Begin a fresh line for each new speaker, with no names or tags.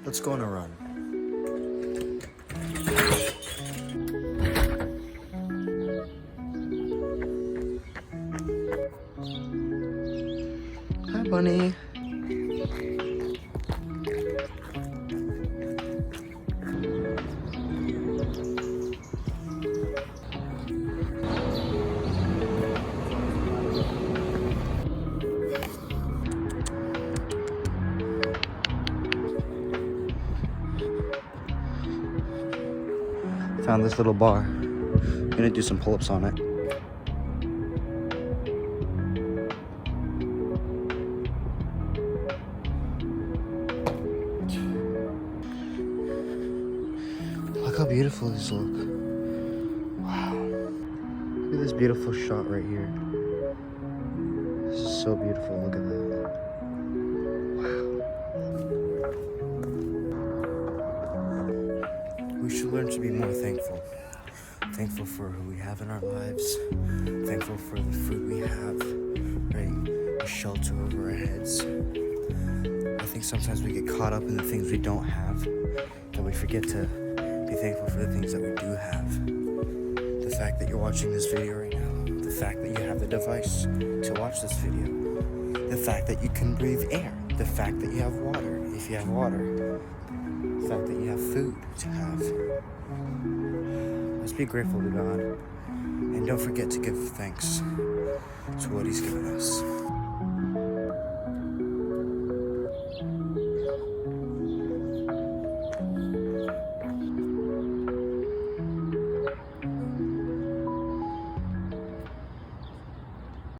Let's go on a run. Hi, bunny. Found this little bar. I'm gonna do some pull-ups on it. Look how beautiful these look. Wow. Look at this beautiful shot right here. This is so beautiful. Look at that. We should learn to be more thankful. Thankful for who we have in our lives. Thankful for the food we have, right? The shelter over our heads. I think sometimes we get caught up in the things we don't have, and we forget to be thankful for the things that we do have. The fact that you're watching this video right now. The fact that you have the device to watch this video. The fact that you can breathe air. The fact that you have water, if you have water. The fact that you have food to have. Let's be grateful to God. And don't forget to give thanks to what He's given us.